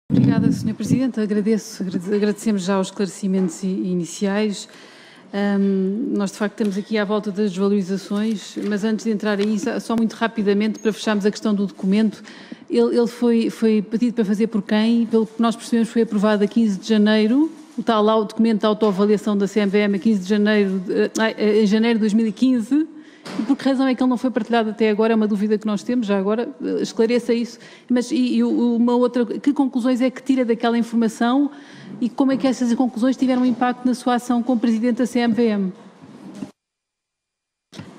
Obrigada, Sr. Presidente. Agradecemos já os esclarecimentos iniciais. Nós, de facto, estamos aqui à volta das desvalorizações, mas antes de entrar aí, só muito rapidamente, para fecharmos a questão do documento, ele foi pedido para fazer por quem? Pelo que nós percebemos, foi aprovado a 15 de janeiro, o tal lá, o documento de autoavaliação da CMVM, a 15 de janeiro, em janeiro de 2015, e por que razão é que ele não foi partilhado até agora? É uma dúvida que nós temos, já agora, esclareça isso. Mas uma outra, que conclusões é que tira daquela informação e como é que essas conclusões tiveram impacto na sua ação como Presidente da CMVM?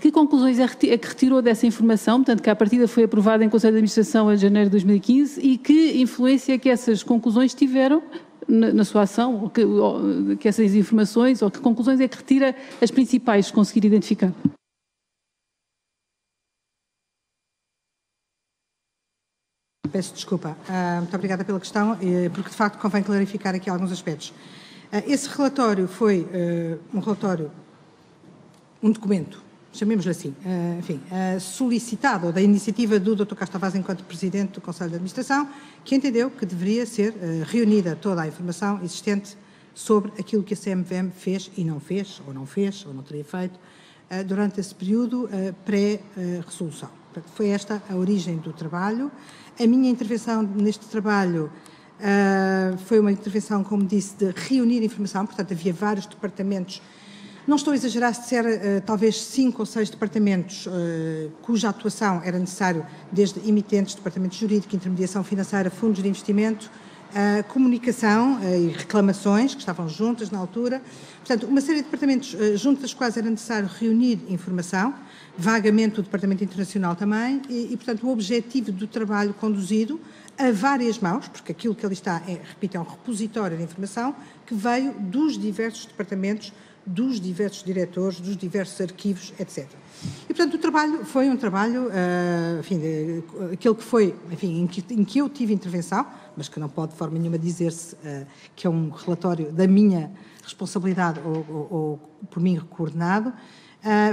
Que conclusões é que retirou dessa informação, portanto, que à partida foi aprovada em Conselho de Administração em janeiro de 2015, e que influência é que essas conclusões tiveram na sua ação, ou que essas informações, ou que conclusões é que retira as principais, se conseguir identificar? Peço desculpa. Muito obrigada pela questão, porque de facto convém clarificar aqui alguns aspectos. Esse relatório foi um documento, chamemos-lhe assim, solicitado da iniciativa do Dr. Castro Tavares enquanto Presidente do Conselho de Administração, que entendeu que deveria ser reunida toda a informação existente sobre aquilo que a CMVM fez e não fez, ou não teria feito, durante esse período pré-resolução. Foi esta a origem do trabalho. A minha intervenção neste trabalho foi uma intervenção, como disse, de reunir informação, portanto havia vários departamentos, não estou a exagerar se disser talvez 5 ou 6 departamentos cuja atuação era necessário, desde emitentes, departamento jurídico, intermediação financeira, fundos de investimento, comunicação e reclamações, que estavam juntas na altura. Portanto, uma série de departamentos junto das quais era necessário reunir informação, vagamente o Departamento Internacional também, e portanto, o objetivo do trabalho conduzido a várias mãos, porque aquilo que ali está, repito, é um repositório de informação que veio dos diversos departamentos, dos diversos diretores, dos diversos arquivos, etc. E, portanto, o trabalho foi um trabalho, aquele que foi, enfim, em que eu tive intervenção, mas que não pode de forma nenhuma dizer-se que é um relatório da minha responsabilidade ou por mim coordenado,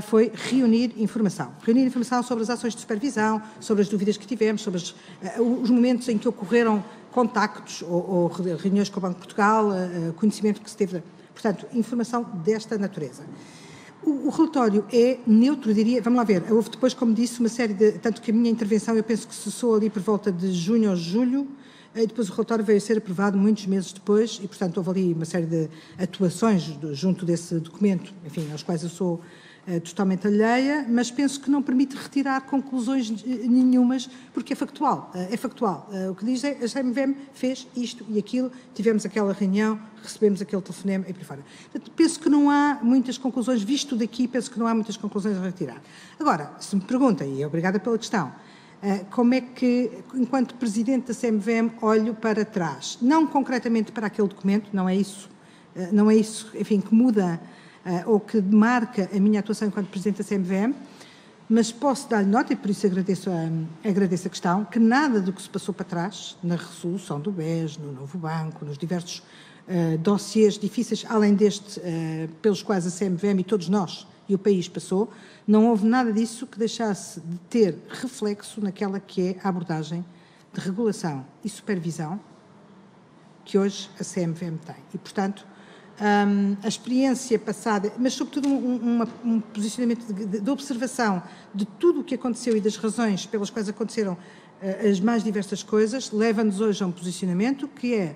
foi reunir informação. Reunir informação sobre as ações de supervisão, sobre as dúvidas que tivemos, sobre os momentos em que ocorreram contactos ou reuniões com o Banco de Portugal, conhecimento que se teve. Portanto, informação desta natureza. O relatório é neutro, diria, vamos lá ver, houve depois, como disse, uma série de, tanto que a minha intervenção eu penso que cessou ali por volta de junho ou julho, e depois o relatório veio a ser aprovado muitos meses depois, e portanto houve ali uma série de atuações junto desse documento, enfim, aos quais eu sou totalmente alheia, mas penso que não permite retirar conclusões nenhumas, porque é factual. O que diz é, a CMVM fez isto e aquilo, tivemos aquela reunião, recebemos aquele telefonema e por aí fora. Portanto, penso que não há muitas conclusões, visto daqui, penso que não há muitas conclusões a retirar. Agora, se me perguntam, e obrigada pela questão, como é que, enquanto Presidente da CMVM, olho para trás? Não concretamente para aquele documento, não é isso, enfim, que muda ou que marca a minha atuação enquanto Presidente da CMVM, mas posso dar-lhe nota, e por isso agradeço a questão, que nada do que se passou para trás, na resolução do BES, no novo banco, nos diversos dossiês difíceis, além deste, pelos quais a CMVM e todos nós e o país passou, não houve nada disso que deixasse de ter reflexo naquela que é a abordagem de regulação e supervisão que hoje a CMVM tem. E, portanto, a experiência passada, mas sobretudo um posicionamento de observação de tudo o que aconteceu e das razões pelas quais aconteceram as mais diversas coisas, leva-nos hoje a um posicionamento que é,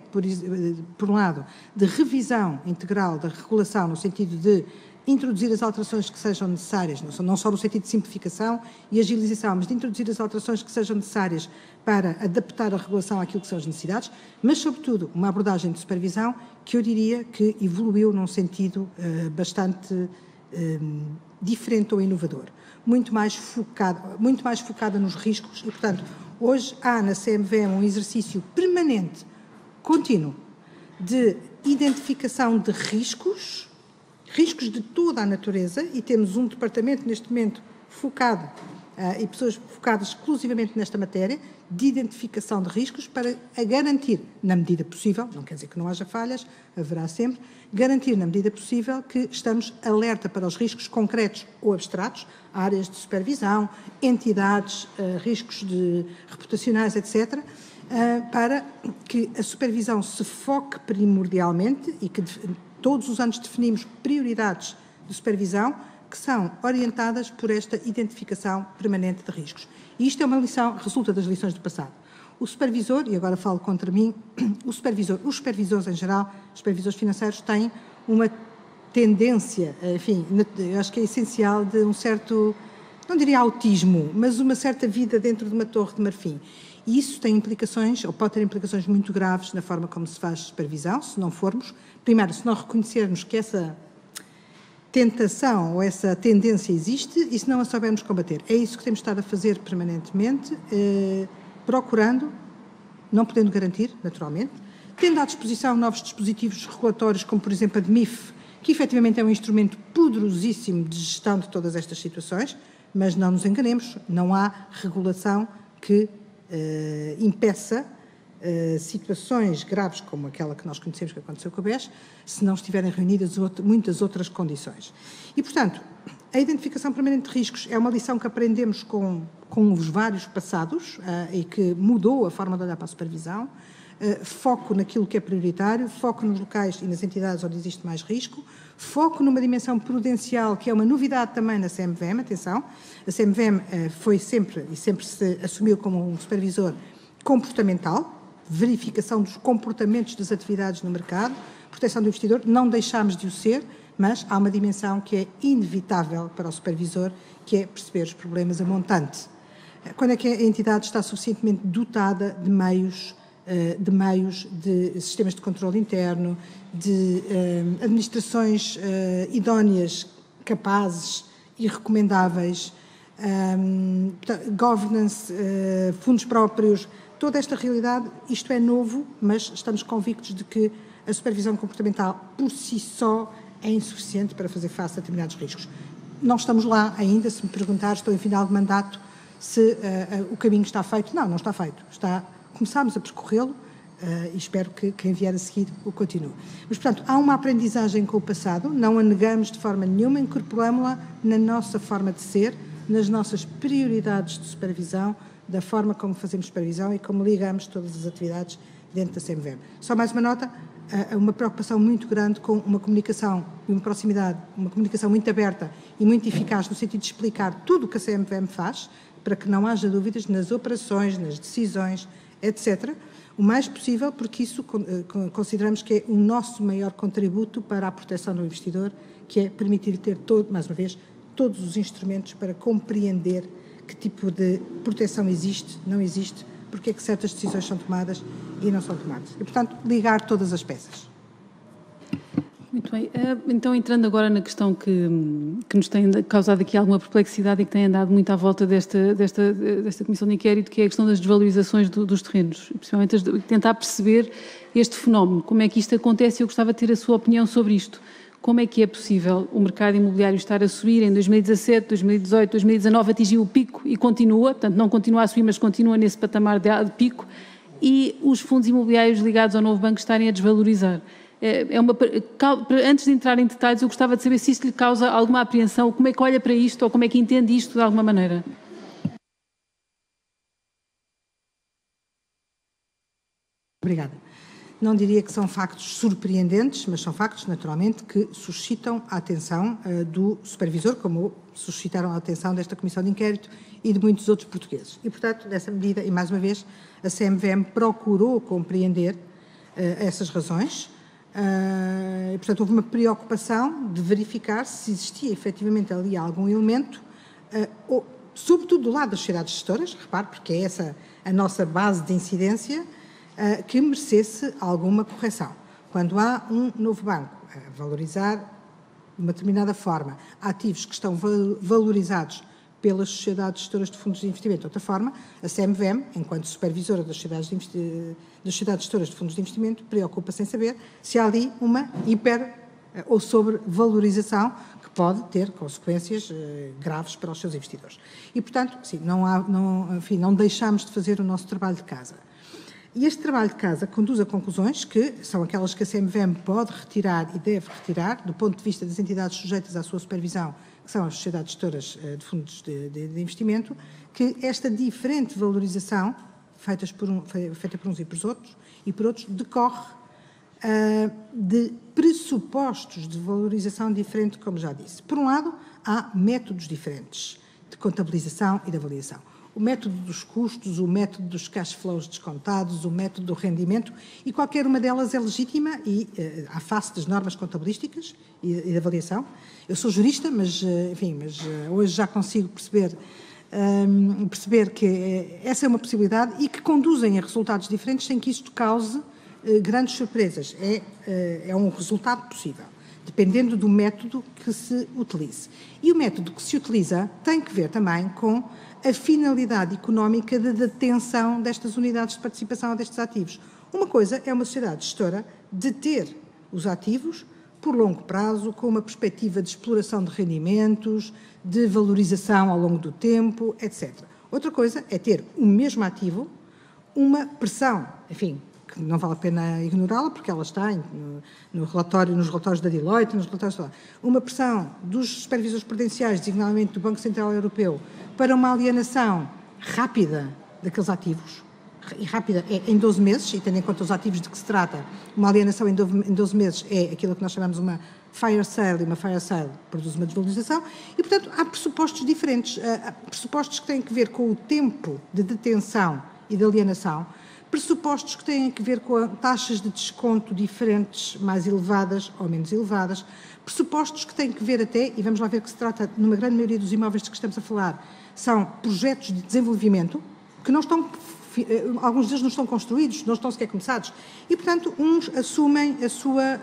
por um lado, de revisão integral da regulação, no sentido de introduzir as alterações que sejam necessárias, não só no sentido de simplificação e agilização, mas de introduzir as alterações que sejam necessárias para adaptar a regulação àquilo que são as necessidades, mas, sobretudo, uma abordagem de supervisão que eu diria que evoluiu num sentido bastante diferente ou inovador, muito mais focada nos riscos e, portanto, hoje há na CMVM um exercício permanente, contínuo, de identificação de riscos de toda a natureza, e temos um departamento neste momento focado e pessoas focadas exclusivamente nesta matéria, de identificação de riscos para a garantir, na medida possível, não quer dizer que não haja falhas, haverá sempre, garantir na medida possível que estamos alerta para os riscos concretos ou abstratos, áreas de supervisão, entidades, riscos reputacionais, etc., para que a supervisão se foque primordialmente e que todos os anos definimos prioridades de supervisão que são orientadas por esta identificação permanente de riscos. E isto é uma lição, resulta das lições do passado. O supervisor, e agora falo contra mim, os supervisores em geral, os supervisores financeiros têm uma tendência, enfim, eu acho que é essencial, de um certo, não diria autismo, mas uma certa vida dentro de uma torre de marfim. E isso tem implicações, ou pode ter implicações muito graves na forma como se faz supervisão, se não formos, primeiro, se não reconhecermos que essa tentação ou essa tendência existe e se não a soubermos combater. É isso que temos estado a fazer permanentemente, procurando, não podendo garantir, naturalmente, tendo à disposição novos dispositivos regulatórios, como por exemplo a DMIF, que efetivamente é um instrumento poderosíssimo de gestão de todas estas situações, mas não nos enganemos, não há regulação que impeça situações graves como aquela que nós conhecemos que aconteceu com a BES, se não estiverem reunidas muitas outras condições. E, portanto, a identificação permanente de riscos é uma lição que aprendemos com os vários passados e que mudou a forma de olhar para a supervisão, foco naquilo que é prioritário, foco nos locais e nas entidades onde existe mais risco, foco numa dimensão prudencial, que é uma novidade também na CMVM, atenção, a CMVM foi sempre se assumiu como um supervisor comportamental, verificação dos comportamentos das atividades no mercado, proteção do investidor, não deixámos de o ser, mas há uma dimensão que é inevitável para o supervisor, que é perceber os problemas a montante. Quando é que a entidade está suficientemente dotada de meios, de sistemas de controle interno, de administrações idóneas, capazes e recomendáveis, governance, fundos próprios, toda esta realidade, isto é novo, mas estamos convictos de que a supervisão comportamental por si só é insuficiente para fazer face a determinados riscos. Não estamos lá ainda, se me perguntar, estou em final de mandato, se o caminho está feito. Não está feito. Começámos a percorrê-lo e espero que quem vier a seguir o continue. Mas, portanto, há uma aprendizagem com o passado, não a negamos de forma nenhuma, incorporamos-la na nossa forma de ser, nas nossas prioridades de supervisão, da forma como fazemos supervisão e como ligamos todas as atividades dentro da CMVM. Só mais uma nota, uma preocupação muito grande com uma comunicação e uma proximidade, uma comunicação muito aberta e muito eficaz no sentido de explicar tudo o que a CMVM faz, para que não haja dúvidas nas operações, nas decisões, etc., o mais possível, porque isso consideramos que é o nosso maior contributo para a proteção do investidor, que é permitir ter, mais uma vez, todos os instrumentos para compreender que tipo de proteção existe, não existe, porque é que certas decisões são tomadas e não são tomadas. E, portanto, ligar todas as peças. Muito bem. Então, entrando agora na questão que nos tem causado aqui alguma perplexidade e que tem andado muito à volta desta comissão de inquérito, que é a questão das desvalorizações dos terrenos, principalmente tentar perceber este fenómeno, como é que isto acontece. Eu gostava de ter a sua opinião sobre isto. Como é que é possível o mercado imobiliário estar a subir em 2017, 2018, 2019, atingiu o pico e continua, portanto não continua a subir, mas continua nesse patamar de pico, e os fundos imobiliários ligados ao novo banco estarem a desvalorizar? Antes de entrar em detalhes, eu gostava de saber se isto lhe causa alguma apreensão, como é que olha para isto ou como é que entende isto de alguma maneira. Obrigada. Não diria que são factos surpreendentes, mas são factos, naturalmente, que suscitam a atenção do supervisor, como suscitaram a atenção desta comissão de inquérito e de muitos outros portugueses. E, portanto, nessa medida, e mais uma vez, a CMVM procurou compreender essas razões. E, portanto, houve uma preocupação de verificar se existia efetivamente ali algum elemento, sobretudo do lado das sociedades gestoras, repare, porque é essa a nossa base de incidência, que merecesse alguma correção. Quando há um novo banco a valorizar de uma determinada forma ativos que estão valorizados pelas sociedades gestoras de fundos de investimento de outra forma, a CMVM, enquanto supervisora das sociedades gestoras de fundos de investimento, preocupa-se em saber se há ali uma ou sobrevalorização que pode ter consequências graves para os seus investidores. E, portanto, sim, não deixamos de fazer o nosso trabalho de casa. E este trabalho de casa conduz a conclusões que são aquelas que a CMVM pode retirar e deve retirar, do ponto de vista das entidades sujeitas à sua supervisão, que são as sociedades gestoras de fundos de investimento, que esta diferente valorização feita por uns e por outros, decorre de pressupostos de valorização diferente, como já disse. Por um lado, há métodos diferentes de contabilização e de avaliação. O método dos custos, o método dos cash flows descontados, o método do rendimento, e qualquer uma delas é legítima e à face das normas contabilísticas e de avaliação. Eu sou jurista, mas hoje já consigo perceber que essa é uma possibilidade e que conduzem a resultados diferentes sem que isto cause grandes surpresas. É um resultado possível, dependendo do método que se utilize. E o método que se utiliza tem que ver também com a finalidade económica de detenção destas unidades de participação ou destes ativos. Uma coisa é uma sociedade gestora deter os ativos por longo prazo, com uma perspectiva de exploração de rendimentos, de valorização ao longo do tempo, etc. Outra coisa é ter o mesmo ativo, uma pressão, enfim, que não vale a pena ignorá-la, porque ela está nos relatórios da Deloitte, uma pressão dos supervisores prudenciais, designadamente do Banco Central Europeu, para uma alienação rápida daqueles ativos, e rápida é em 12 meses, e tendo em conta os ativos de que se trata, uma alienação em 12 meses é aquilo que nós chamamos uma fire sale, e uma fire sale produz uma desvalorização, e, portanto, há pressupostos diferentes, pressupostos que têm que ver com o tempo de detenção e de alienação, pressupostos que têm a ver com taxas de desconto diferentes, mais elevadas ou menos elevadas, pressupostos que têm que ver até, e vamos lá ver que se trata, numa grande maioria dos imóveis de que estamos a falar, são projetos de desenvolvimento que não estão, alguns deles não estão construídos, não estão sequer começados, e, portanto, uns assumem a sua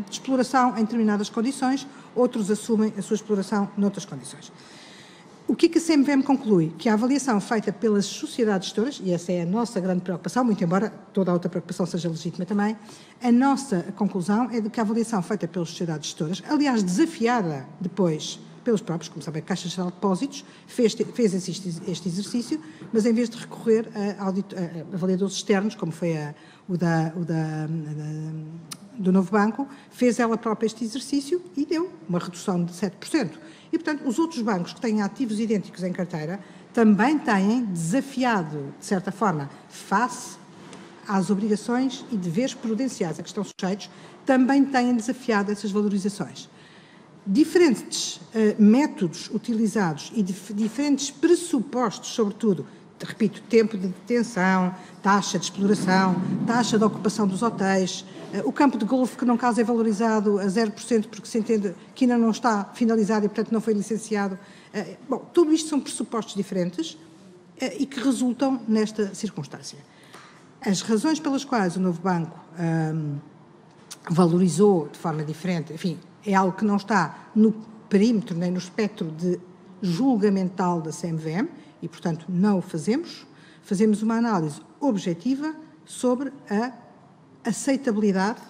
exploração em determinadas condições, outros assumem a sua exploração noutras condições. O que a CMVM conclui? Que a avaliação feita pelas sociedades gestoras, e essa é a nossa grande preocupação, muito embora toda a outra preocupação seja legítima também, a nossa conclusão é de que a avaliação feita pelas sociedades gestoras, aliás desafiada depois pelos próprios, como sabem, a Caixa Geral de Depósitos, fez este exercício, mas em vez de recorrer a avaliadores externos, como foi do Novo Banco, fez ela própria este exercício e deu uma redução de 7%. E, portanto, os outros bancos que têm ativos idênticos em carteira também têm desafiado, de certa forma, face às obrigações e deveres prudenciais a que estão sujeitos, também têm desafiado essas valorizações. Diferentes métodos utilizados e diferentes pressupostos, sobretudo, repito, tempo de detenção, taxa de exploração, taxa de ocupação dos hotéis, o campo de golfe que não caso é valorizado a 0% porque se entende que ainda não está finalizado e, portanto, não foi licenciado. Bom, tudo isto são pressupostos diferentes e que resultam nesta circunstância. As razões pelas quais o Novo Banco valorizou de forma diferente, enfim, é algo que não está no perímetro nem no espectro de julgamental da CMVM e, portanto, não o fazemos. Fazemos uma análise objetiva sobre a aceitabilidade,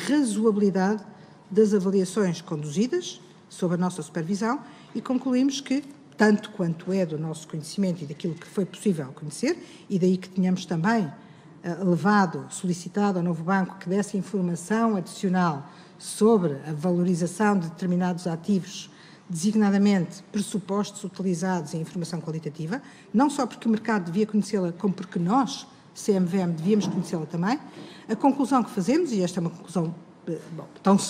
razoabilidade das avaliações conduzidas sob a nossa supervisão e concluímos que, tanto quanto é do nosso conhecimento e daquilo que foi possível conhecer, e daí que tínhamos também solicitado ao Novo Banco que desse informação adicional sobre a valorização de determinados ativos, designadamente pressupostos utilizados em informação qualitativa, não só porque o mercado devia conhecê-la, como porque nós, CMVM, devíamos conhecê-la também. A conclusão que fazemos, e esta é uma conclusão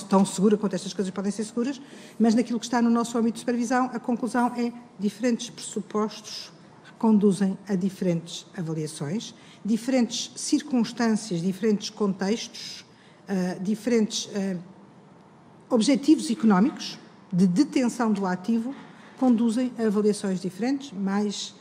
tão segura quanto estas coisas podem ser seguras, mas naquilo que está no nosso âmbito de supervisão, a conclusão é diferentes pressupostos conduzem a diferentes avaliações, diferentes circunstâncias, diferentes contextos, diferentes objetivos económicos de detenção do ativo conduzem a avaliações diferentes, mais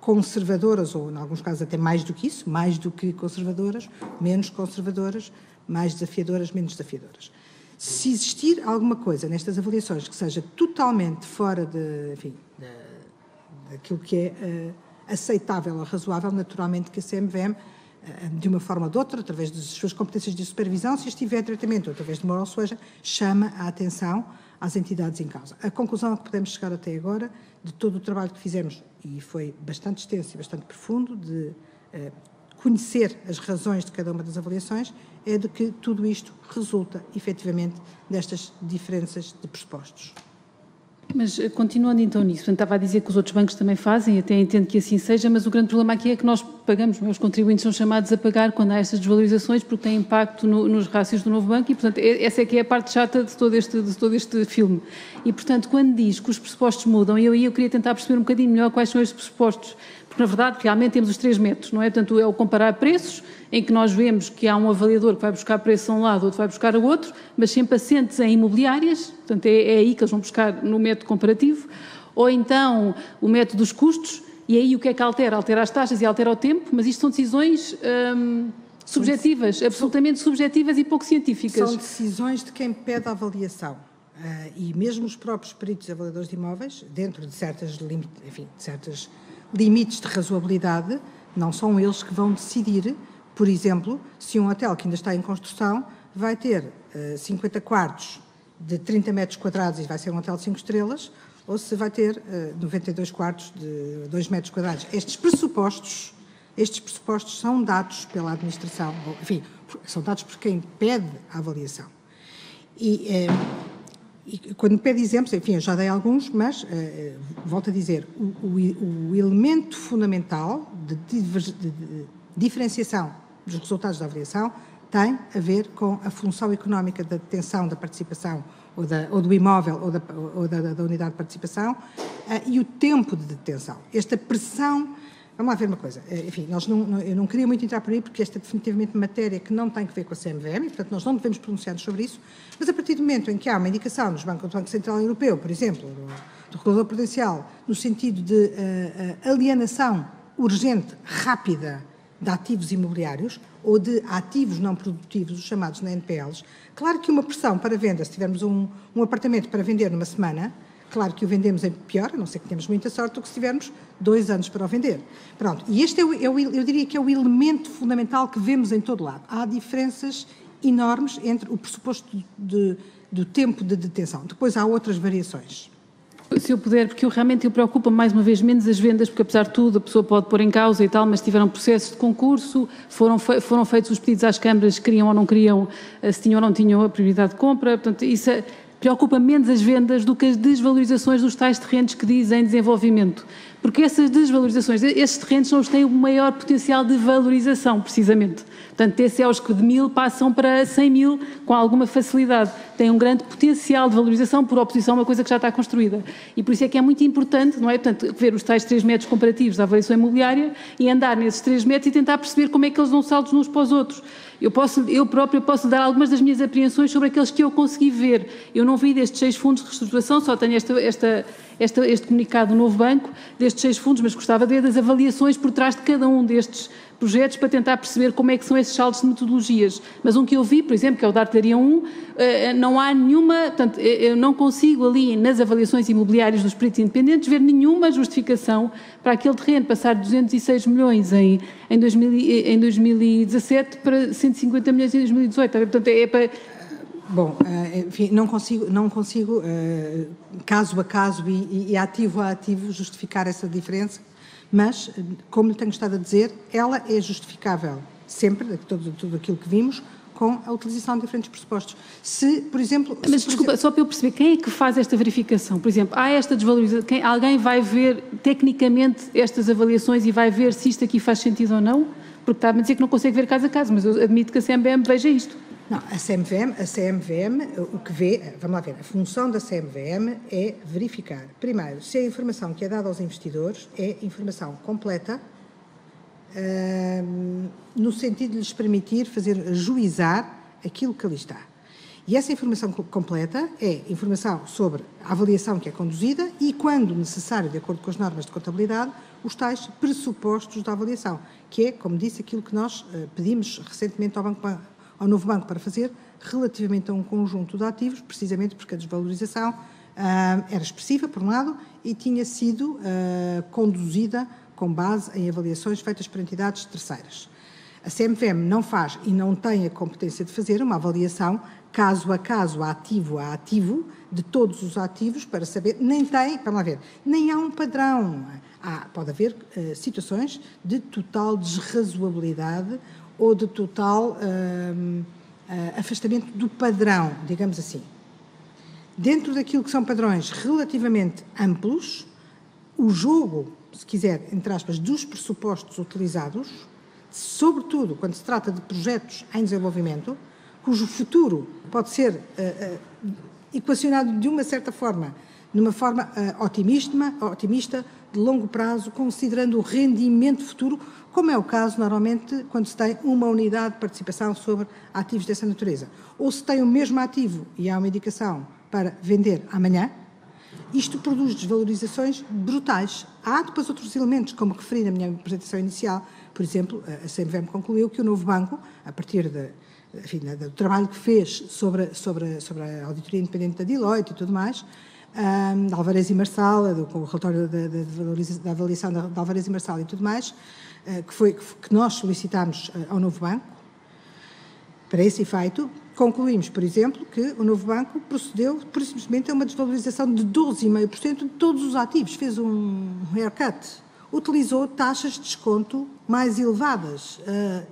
conservadoras, ou em alguns casos até mais do que isso, mais do que conservadoras, menos conservadoras, mais desafiadoras, menos desafiadoras. Se existir alguma coisa nestas avaliações que seja totalmente fora daquilo que é aceitável ou razoável, naturalmente que a CMVM, de uma forma ou de outra, através das suas competências de supervisão, se estiver tratamento ou através de moral suaja, chama a atenção às entidades em causa. A conclusão a que podemos chegar até agora, de todo o trabalho que fizemos, e foi bastante extenso e bastante profundo, de conhecer as razões de cada uma das avaliações, é de que tudo isto resulta, efetivamente, destas diferenças de pressupostos. Mas continuando então nisso, portanto, estava a dizer que os outros bancos também fazem, até entendo que assim seja, mas o grande problema aqui é que nós pagamos, os contribuintes são chamados a pagar quando há estas desvalorizações porque tem impacto nos rácios do novo banco e, portanto, essa é que é a parte chata de todo este filme. E, portanto, quando diz que os pressupostos mudam, eu queria tentar perceber um bocadinho melhor quais são estes pressupostos, porque, na verdade, realmente temos os 3 métodos, não é? Portanto, é o comparar preços, em que nós vemos que há um avaliador que vai buscar preço a um lado, outro vai buscar ao outro, mas sempre assentes em imobiliárias, portanto é aí que eles vão buscar no método comparativo, ou então o método dos custos, e aí o que é que altera? Altera as taxas e altera o tempo, mas isto são decisões subjetivas, absolutamente subjetivas e pouco científicas. São decisões de quem pede a avaliação. E mesmo os próprios peritos avaliadores de imóveis, dentro de certos limites de razoabilidade, não são eles que vão decidir. Por exemplo, se um hotel que ainda está em construção vai ter 50 quartos de 30 metros quadrados e vai ser um hotel de 5 estrelas, ou se vai ter 92 quartos de 2 metros quadrados. Estes pressupostos são dados pela administração, enfim, são dados por quem pede a avaliação. E quando pede exemplos, enfim, eu já dei alguns, mas volto a dizer, o elemento fundamental de diferenciação dos resultados da avaliação tem a ver com a função económica da detenção da participação ou do imóvel ou da unidade de participação e o tempo de detenção. Esta pressão, vamos lá ver uma coisa, enfim, eu não queria muito entrar por aí porque esta é definitivamente matéria que não tem que ver com a CMVM e, portanto, nós não devemos pronunciar-nos sobre isso, mas a partir do momento em que há uma indicação do Banco Central Europeu, por exemplo, do regulador prudencial, no sentido de alienação urgente, rápida, de ativos imobiliários ou de ativos não produtivos, os chamados NPLs, claro que uma pressão para venda, se tivermos um apartamento para vender numa semana, claro que o vendemos em pior, a não ser que tenhamos muita sorte, do que se tivermos 2 anos para o vender. Pronto, e este eu diria que é o elemento fundamental que vemos em todo lado. Há diferenças enormes entre o pressuposto do tempo de detenção. Depois há outras variações. Se eu puder, porque realmente eu preocupo mais uma vez menos as vendas, porque apesar de tudo a pessoa pode pôr em causa e tal, mas tiveram processos de concurso, foram feitos os pedidos às câmaras, queriam ou não queriam, se tinham ou não tinham a prioridade de compra, portanto isso preocupa menos as vendas do que as desvalorizações dos tais terrenos que dizem desenvolvimento. Porque essas desvalorizações, esses terrenos são os que têm o maior potencial de valorização, precisamente. Portanto, TCOs que de 1000 passam para 100 mil com alguma facilidade. Têm um grande potencial de valorização por oposição a uma coisa que já está construída. E por isso é que é muito importante, não é? Portanto, ver os tais 3 métodos comparativos da avaliação imobiliária e andar nesses 3 métodos e tentar perceber como é que eles dão saltos uns para os outros. Eu própria posso dar algumas das minhas apreensões sobre aqueles que eu consegui ver. Eu não vi destes 6 fundos de reestruturação, só tenho este comunicado do novo banco, destes 6 fundos, mas gostava de ver das avaliações por trás de cada um destes projetos para tentar perceber como é que são esses saltos de metodologias. Mas um que eu vi, por exemplo, que é o da Artelaria 1, não há nenhuma, portanto, eu não consigo ali nas avaliações imobiliárias dos peritos independentes ver nenhuma justificação para aquele terreno passar de 206 milhões em 2017 para 150 milhões em 2018. Portanto, é para... Bom, enfim, não consigo caso a caso e ativo a ativo justificar essa diferença, mas, como lhe tenho estado a dizer, ela é justificável sempre, tudo aquilo que vimos, com a utilização de diferentes pressupostos. Se, por exemplo... Mas, desculpa, só para eu perceber, quem é que faz esta verificação? Por exemplo, há esta desvalorização, alguém vai ver tecnicamente estas avaliações e vai ver se isto aqui faz sentido ou não? Porque está a dizer que não consegue ver caso a caso, mas eu admito que a CMVM veja isto. Não, a CMVM, o que vê, vamos lá ver, a função da CMVM é verificar, primeiro, se a informação que é dada aos investidores é informação completa, no sentido de lhes permitir juizar aquilo que ali está. E essa informação completa é informação sobre a avaliação que é conduzida e, quando necessário, de acordo com as normas de contabilidade, os tais pressupostos da avaliação, que é, como disse, aquilo que nós pedimos recentemente ao novo banco para fazer, relativamente a um conjunto de ativos, precisamente porque a desvalorização era expressiva, por um lado, e tinha sido conduzida com base em avaliações feitas por entidades terceiras. A CMVM não faz e não tem a competência de fazer uma avaliação caso a caso, ativo a ativo, de todos os ativos para saber, vamos lá ver, nem há um padrão. Pode haver situações de total desrazoabilidade ou de total afastamento do padrão, digamos assim. dentro daquilo que são padrões relativamente amplos, o jogo, se quiser, entre aspas, dos pressupostos utilizados, sobretudo quando se trata de projetos em desenvolvimento, cujo futuro pode ser equacionado de uma certa forma, numa forma otimista, de longo prazo, considerando o rendimento futuro, como é o caso, normalmente, quando se tem uma unidade de participação sobre ativos dessa natureza. Ou se tem o mesmo ativo e há uma indicação para vender amanhã, isto produz desvalorizações brutais. Há depois outros elementos, como referi na minha apresentação inicial. Por exemplo, a CMVM concluiu que o novo banco, a partir do trabalho que fez sobre a auditoria independente da Deloitte e tudo mais, de Alvarez e Marçal, com o relatório da avaliação de Alvarez e Marçal e tudo mais, que nós solicitámos ao novo banco, para esse efeito, concluímos, por exemplo, que o novo banco procedeu, por simplesmente, a uma desvalorização de 12,5% de todos os ativos, fez um haircut, utilizou taxas de desconto mais elevadas.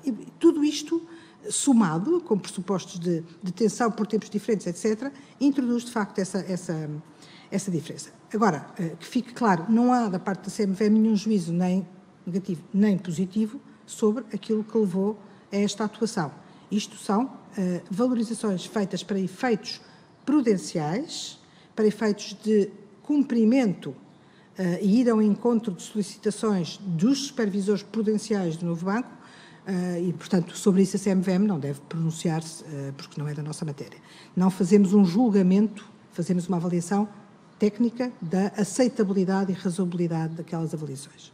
E tudo isto, somado, com pressupostos de tensão por tempos diferentes, etc., introduz, de facto, essa diferença. Agora, que fique claro, não há da parte da CMVM nenhum juízo nem negativo nem positivo sobre aquilo que levou a esta atuação. Isto são valorizações feitas para efeitos prudenciais, para efeitos de cumprimento e ir ao encontro de solicitações dos supervisores prudenciais do novo banco e, portanto, sobre isso a CMVM não deve pronunciar-se porque não é da nossa matéria. Não fazemos um julgamento, fazemos uma avaliação técnica da aceitabilidade e razoabilidade daquelas avaliações.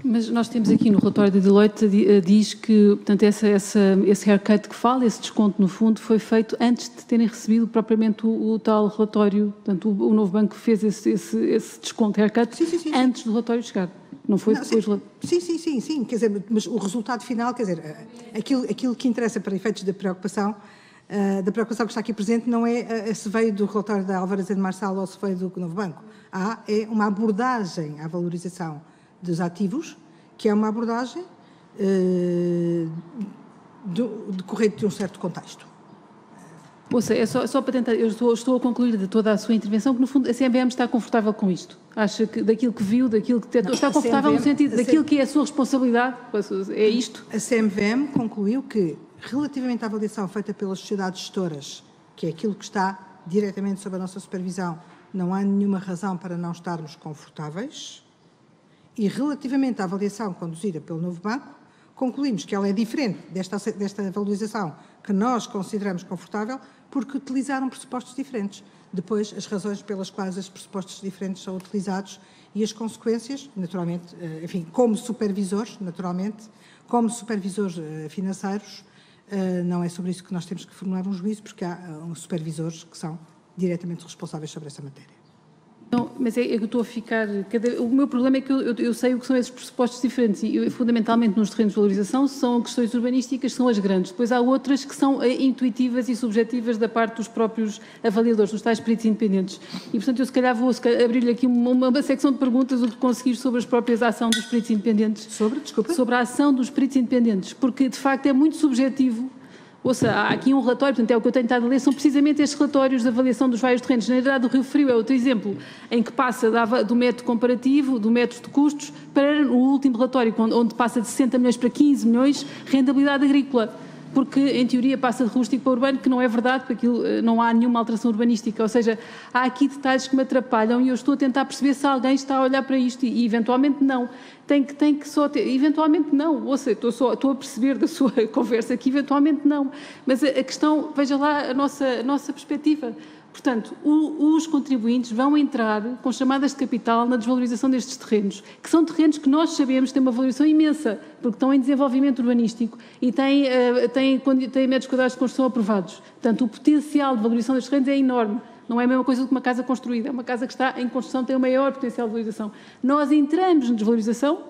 Mas nós temos aqui no relatório da Deloitte, diz que, portanto, esse haircut que fala, esse desconto no fundo, foi feito antes de terem recebido propriamente o tal relatório. Portanto, o novo banco fez esse desconto, haircut, sim. Antes do relatório chegar. Não foi depois? Sim. Quer dizer, mas o resultado final, quer dizer, aquilo que interessa para efeitos da preocupação que está aqui presente não é se veio do relatório da Alvarez e Marçal ou se veio do novo banco. É uma abordagem à valorização dos ativos, que é uma abordagem decorrente de um certo contexto. Ouça, é só para tentar, eu estou a concluir de toda a sua intervenção que, no fundo, a CMVM está confortável com isto. Acha que daquilo que viu, daquilo que tentou, está confortável no sentido daquilo que é a sua responsabilidade? É isto? A CMVM concluiu que, relativamente à avaliação feita pelas sociedades gestoras, que é aquilo que está diretamente sob a nossa supervisão, não há nenhuma razão para não estarmos confortáveis. E relativamente à avaliação conduzida pelo novo banco, concluímos que ela é diferente desta valorização que nós consideramos confortável porque utilizaram pressupostos diferentes. Depois, as razões pelas quais esses pressupostos diferentes são utilizados e as consequências, naturalmente, enfim, como supervisores financeiros, não é sobre isso que nós temos que formular um juízo, porque há supervisores que são diretamente responsáveis sobre essa matéria. Não, mas é que eu estou a ficar... O meu problema é que eu sei o que são esses pressupostos diferentes e, fundamentalmente, nos terrenos de valorização, são questões urbanísticas, são as grandes. Depois há outras que são intuitivas e subjetivas da parte dos próprios avaliadores, dos tais peritos independentes. E, portanto, eu se calhar vou abrir-lhe aqui uma secção de perguntas, o que conseguir sobre as próprias ações dos peritos independentes. Sobre a ação dos peritos independentes, porque, de facto, é muito subjetivo. Ouça, há aqui um relatório, portanto, é o que eu tenho estado a ler, são precisamente estes relatórios de avaliação dos vários terrenos. Na realidade, o Rio Frio é outro exemplo, em que passa do método comparativo, do método de custos, para o último relatório, onde passa de 60 milhões para 15 milhões, rentabilidade agrícola. Porque, em teoria, passa de rústico para urbano, que não é verdade, porque aquilo, não há nenhuma alteração urbanística. Ou seja, há aqui detalhes que me atrapalham e eu estou a tentar perceber se alguém está a olhar para isto e eventualmente, não. Tem que só ter... Eventualmente, não. Ouça, estou a perceber da sua conversa que eventualmente não. Mas a questão, veja lá a nossa perspectiva. Portanto, os contribuintes vão entrar com chamadas de capital na desvalorização destes terrenos, que são terrenos que nós sabemos têm uma valorização imensa, porque estão em desenvolvimento urbanístico e têm metros quadrados de construção aprovados. Portanto, o potencial de valorização destes terrenos é enorme. Não é a mesma coisa do que uma casa construída. Uma casa que está em construção tem o maior potencial de valorização. Nós entramos na desvalorização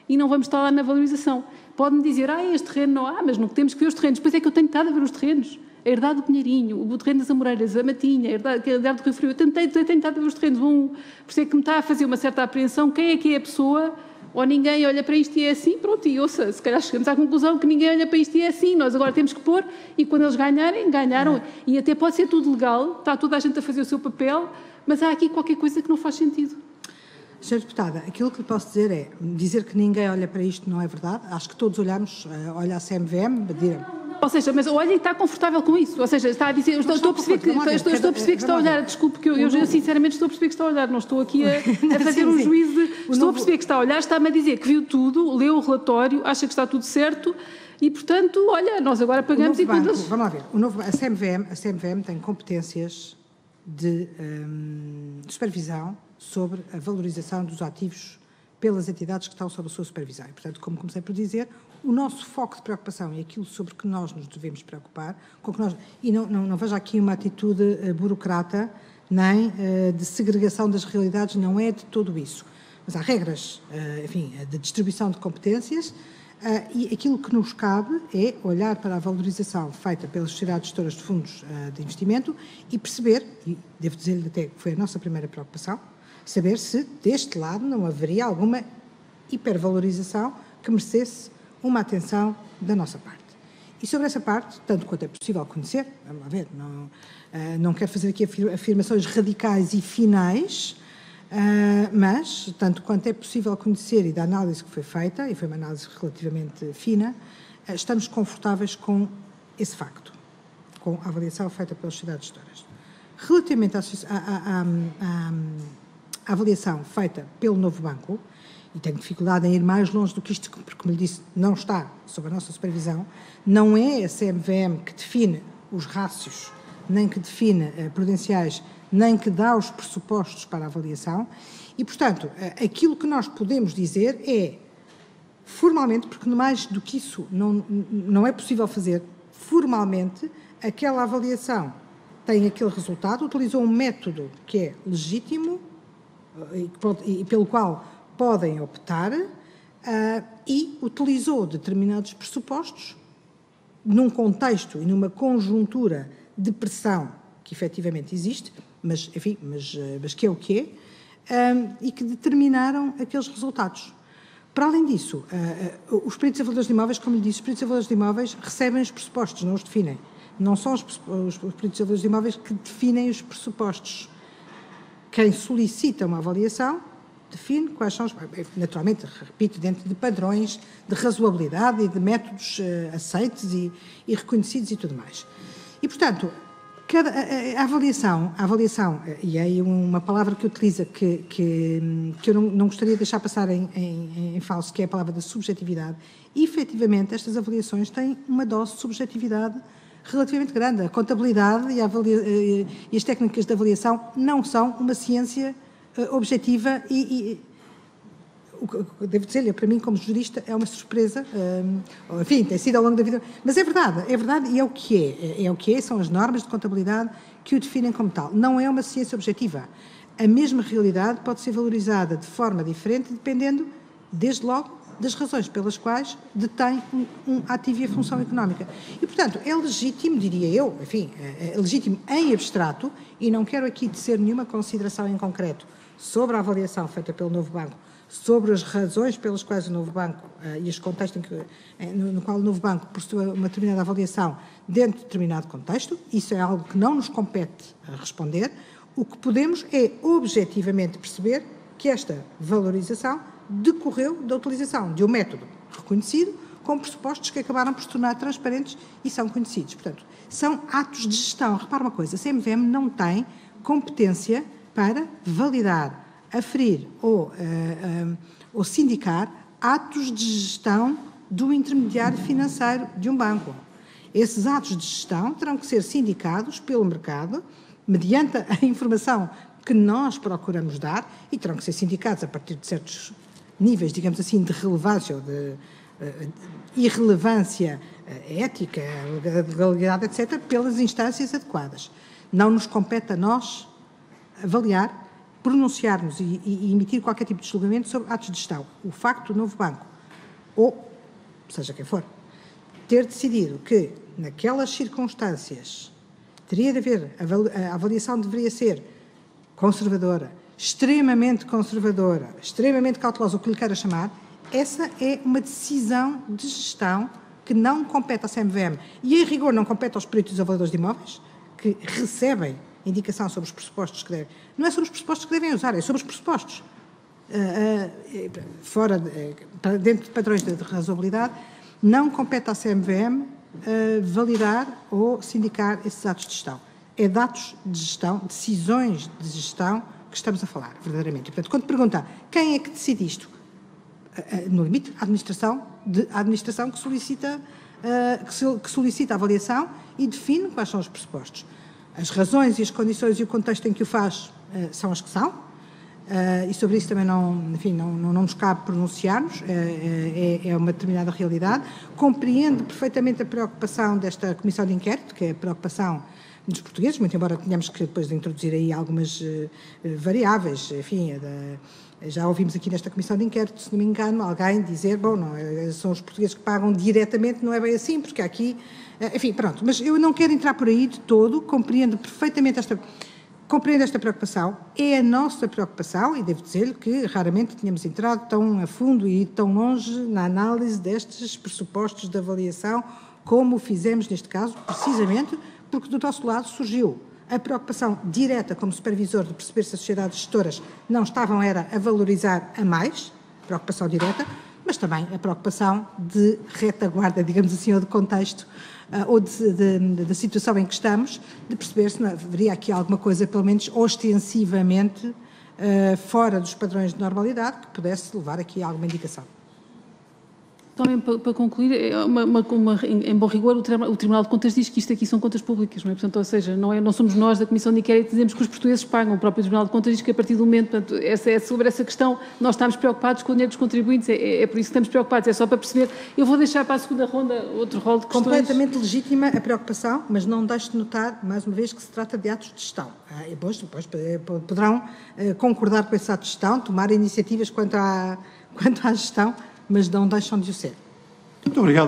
e não vamos estar lá na valorização. Pode-me dizer, este terreno não há, mas não temos que ver os terrenos. Depois é que eu tenho estado a ver os terrenos. A herdade do Pinheirinho, o terreno das Amoreiras, a Matinha, a herdade do Rio Frio. Eu tenho estado a ver os terrenos. Por isso é que me está a fazer uma certa apreensão quem é que é a pessoa ou ninguém olha para isto e é assim, pronto, e ouça, se calhar chegamos à conclusão que ninguém olha para isto e é assim, nós agora temos que pôr, e quando eles ganharem, ganharam, e até pode ser tudo legal, está toda a gente a fazer o seu papel, mas há aqui qualquer coisa que não faz sentido. Sra. Deputada, aquilo que lhe posso dizer é, dizer que ninguém olha para isto não é verdade, acho que todos olhamos, olha a CMVM, ou seja, mas olha e está confortável com isso. Ou seja, está a dizer, estou a perceber que está a olhar, desculpe, que eu sinceramente estou a perceber que está a olhar, não estou aqui a fazer um juízo de... Estou a perceber que está a olhar, está-me a dizer que viu tudo, leu o relatório, acha que está tudo certo e, portanto, olha, nós agora pagamos e quando eles... Vamos lá ver, a CMVM tem competências de supervisão sobre a valorização dos ativos pelas entidades que estão sob a sua supervisão. E, portanto, como comecei por dizer, o nosso foco de preocupação é aquilo sobre que nós nos devemos preocupar, com que nós, e não veja aqui uma atitude burocrata, nem de segregação das realidades, não é de tudo isso. Mas há regras, enfim, de distribuição de competências, e aquilo que nos cabe é olhar para a valorização feita pelas sociedades gestoras de fundos de investimento e perceber, e devo dizer-lhe até que foi a nossa primeira preocupação, saber se deste lado não haveria alguma hipervalorização que merecesse uma atenção da nossa parte. E sobre essa parte, tanto quanto é possível conhecer, vamos lá ver, não quero fazer aqui afirmações radicais e finais, mas, tanto quanto é possível conhecer e da análise que foi feita, e foi uma análise relativamente fina, estamos confortáveis com esse facto, com a avaliação feita pelas sociedades gestoras. Relativamente à avaliação feita pelo novo banco, e tenho dificuldade em ir mais longe do que isto, porque, como lhe disse, não está sob a nossa supervisão, não é a CMVM que define os rácios, nem que define prudenciais, nem que dá os pressupostos para a avaliação, e, portanto, aquilo que nós podemos dizer é, formalmente, porque mais do que isso não é possível fazer, formalmente, aquela avaliação tem aquele resultado, utilizou um método que é legítimo e pelo qual podem optar e utilizou determinados pressupostos num contexto e numa conjuntura de pressão que efetivamente existe, mas, enfim, mas que é o que é, e que determinaram aqueles resultados. Para além disso, os peritos avaliadores de imóveis, como lhe disse, os peritos avaliadores de imóveis recebem os pressupostos, não os definem. Não são os peritos avaliadores de imóveis que definem os pressupostos. Quem solicita uma avaliação define quais são os... Naturalmente, repito, dentro de padrões de razoabilidade e de métodos aceitos e reconhecidos e tudo mais. E, portanto, a avaliação, e aí uma palavra que utiliza que eu não gostaria de deixar passar em falso, que é a palavra da subjetividade, e, efetivamente, estas avaliações têm uma dose de subjetividade relativamente grande. A contabilidade e as técnicas de avaliação não são uma ciência objetiva e devo dizer-lhe, para mim, como jurista, é uma surpresa, enfim, tem sido ao longo da vida, mas é verdade e é o que é, são as normas de contabilidade que o definem como tal. Não é uma ciência objetiva. A mesma realidade pode ser valorizada de forma diferente, dependendo, desde logo, das razões pelas quais detém um ativo e a função económica. E, portanto, é legítimo, diria eu, enfim, é legítimo em abstrato, e não quero aqui tecer nenhuma consideração em concreto sobre a avaliação feita pelo novo banco, sobre as razões pelas quais o novo banco e os contextos no qual o novo banco possui uma determinada avaliação dentro de determinado contexto. Isso é algo que não nos compete responder. O que podemos é objetivamente perceber que esta valorização decorreu da utilização de um método reconhecido com pressupostos que acabaram por se tornar transparentes e são conhecidos. Portanto, são atos de gestão. Repara uma coisa, a CMVM não tem competência para validar, aferir ou sindicar atos de gestão do intermediário financeiro de um banco. Esses atos de gestão terão que ser sindicados pelo mercado, mediante a informação que nós procuramos dar, e terão que ser sindicados a partir de certos níveis, digamos assim, de relevância ou de irrelevância ética, legalidade, etc., pelas instâncias adequadas. Não nos compete a nós avaliar, pronunciarmos e emitir qualquer tipo de julgamento sobre atos de gestão. O facto do novo banco, ou seja quem for, ter decidido que, naquelas circunstâncias, teria de haver, a avaliação deveria ser conservadora, extremamente conservadora, extremamente cautelosa, o que lhe queira chamar, essa é uma decisão de gestão que não compete à CMVM e, em rigor, não compete aos peritos e avaliadores de imóveis, que recebem indicação sobre os pressupostos que devem. Não é sobre os pressupostos que devem usar, é sobre os pressupostos. Dentro de padrões de razoabilidade, não compete à CMVM validar ou sindicar esses atos de gestão. É de atos de gestão, decisões de gestão que estamos a falar, verdadeiramente. E, portanto, quando pergunta quem é que decide isto, no limite, a administração que solicita a avaliação e define quais são os pressupostos. As razões e as condições e o contexto em que o faz são as que são, e sobre isso também não nos cabe pronunciarmos, é uma determinada realidade. Compreendo perfeitamente a preocupação desta Comissão de Inquérito, que é a preocupação dos portugueses, muito embora tenhamos que depois de introduzir aí algumas variáveis, enfim, já ouvimos aqui nesta Comissão de Inquérito, se não me engano, alguém dizer, bom, não, são os portugueses que pagam diretamente, não é bem assim, porque aqui, enfim, pronto, mas eu não quero entrar por aí de todo, compreendo perfeitamente esta preocupação, é a nossa preocupação, e devo dizer-lhe que raramente tínhamos entrado tão a fundo e tão longe na análise destes pressupostos de avaliação, como o fizemos neste caso, precisamente porque do nosso lado surgiu a preocupação direta como supervisor de perceber se as sociedades gestoras não estavam a valorizar a mais, preocupação direta, mas também a preocupação de retaguarda, digamos assim, ou de contexto, ou da situação em que estamos, de perceber se não haveria aqui alguma coisa, pelo menos ostensivamente, fora dos padrões de normalidade, que pudesse levar aqui a alguma indicação. Também, para concluir, em bom rigor, o Tribunal de Contas diz que isto aqui são contas públicas, não é? Portanto, ou seja, não somos nós da Comissão de Inquérito que dizemos que os portugueses pagam. O próprio Tribunal de Contas diz que a partir do momento, portanto, sobre essa questão, nós estamos preocupados com o dinheiro dos contribuintes, é por isso que estamos preocupados, é só para perceber. Eu vou deixar para a segunda ronda outro rol de questões. Completamente legítima a preocupação, mas não deixe de notar, mais uma vez, que se trata de atos de gestão. E depois poderão concordar com esse ato de gestão, tomar iniciativas quanto à gestão, mas não deixam de o ser. Muito obrigado.